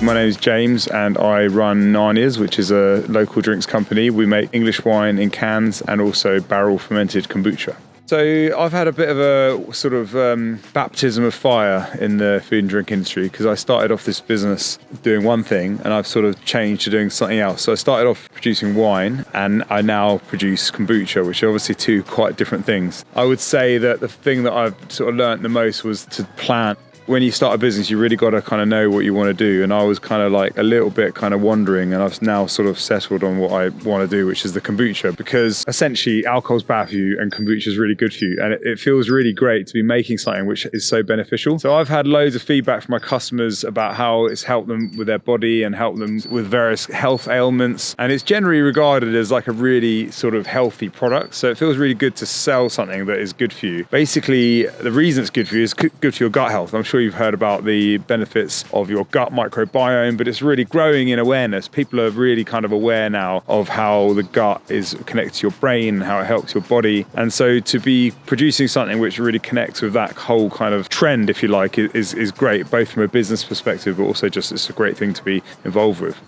My name is James and I run Nania's, which is a local drinks company. We make English wine in cans and also barrel fermented kombucha. So I've had a bit of a sort of baptism of fire in the food and drink industry because I started off this business doing one thing and I've sort of changed to doing something else. So I started off producing wine and I now produce kombucha, which are obviously two quite different things. I would say that the thing that I've sort of learnt the most was to plan. When you start a business, you really got to kind of know what you want to do. And I was kind of like a little bit kind of wandering, and I've now sort of settled on what I want to do, which is the kombucha, because essentially alcohol's bad for you and kombucha is really good for you. And it feels really great to be making something which is so beneficial. So I've had loads of feedback from my customers about how it's helped them with their body and helped them with various health ailments. And it's generally regarded as like a really sort of healthy product. So it feels really good to sell something that is good for you. Basically, the reason it's good for you is good for your gut health. I'm sure you've heard about the benefits of your gut microbiome, but it's really growing in awareness. People are really kind of aware now of how the gut is connected to your brain and how it helps your body. And so to be producing something which really connects with that whole kind of trend, if you like, is great, both from a business perspective, but also just it's a great thing to be involved with.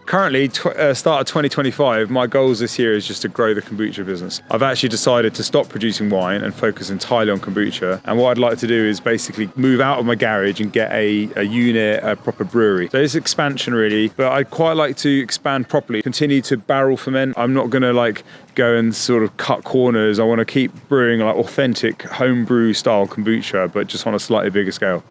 Currently, start of 2025, my goals this year is just to grow the kombucha business. I've actually decided to stop producing wine and focus entirely on kombucha. And what I'd like to do is basically move out of my garage and get a unit, a proper brewery. So it's expansion really, but I'd quite like to expand properly, continue to barrel ferment. I'm not gonna like go and sort of cut corners. I wanna keep brewing like authentic homebrew style kombucha, but just on a slightly bigger scale.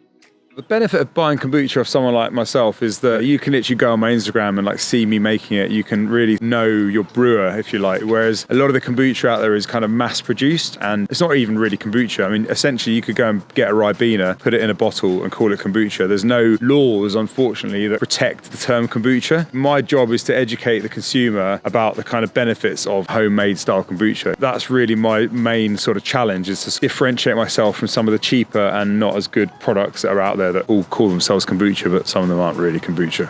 The benefit of buying kombucha off someone like myself is that you can literally go on my Instagram and like see me making it. You can really know your brewer, if you like. Whereas a lot of the kombucha out there is kind of mass produced and it's not even really kombucha. I mean, essentially you could go and get a Ribena, put it in a bottle and call it kombucha. There's no laws, unfortunately, that protect the term kombucha. My job is to educate the consumer about the kind of benefits of homemade style kombucha. That's really my main sort of challenge, is to differentiate myself from some of the cheaper and not as good products that are out there that all call themselves kombucha, but some of them aren't really kombucha.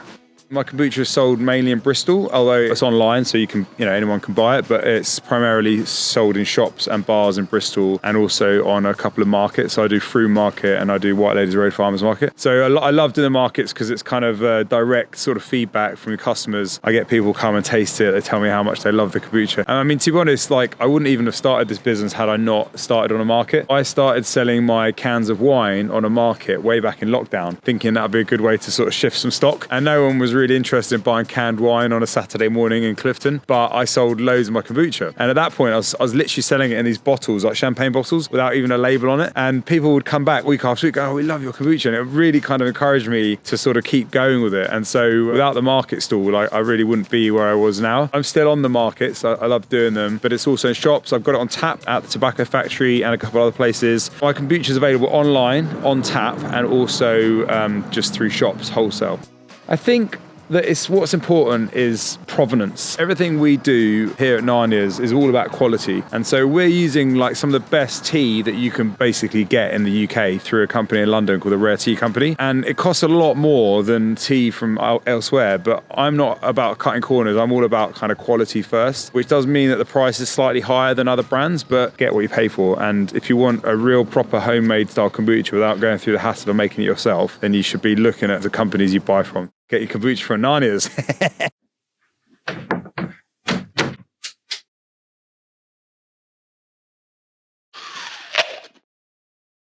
My kombucha is sold mainly in Bristol, although it's online, so you can, anyone can buy it, but it's primarily sold in shops and bars in Bristol and also on a couple of markets. So I do Froome Market and I do White Ladies Road Farmers Market. So I love doing the markets because it's kind of direct sort of feedback from your customers. I get people come and taste it. They tell me how much they love the kombucha. And I mean, to be honest, like I wouldn't even have started this business had I not started on a market. I started selling my cans of wine on a market way back in lockdown, thinking that would be a good way to sort of shift some stock. And no one was really interested in buying canned wine on a Saturday morning in Clifton, but I sold loads of my kombucha. And at that point, I was literally selling it in these bottles, like champagne bottles, without even a label on it. And people would come back week after week, go, oh, we love your kombucha. And it really kind of encouraged me to sort of keep going with it. And so without the market stall, I really wouldn't be where I was now. I'm still on the markets. I love doing them, but it's also in shops. I've got it on tap at the Tobacco Factory and a couple other places. My kombucha is available online, on tap, and also just through shops, wholesale. I think that what's important is provenance. Everything we do here at Nania's is all about quality. And so we're using like some of the best tea that you can basically get in the UK through a company in London called the Rare Tea Company. And it costs a lot more than tea from elsewhere, but I'm not about cutting corners. I'm all about kind of quality first, which does mean that the price is slightly higher than other brands, but get what you pay for. And if you want a real proper homemade style kombucha without going through the hassle of making it yourself, then you should be looking at the companies you buy from. Get your kombucha from Nania's.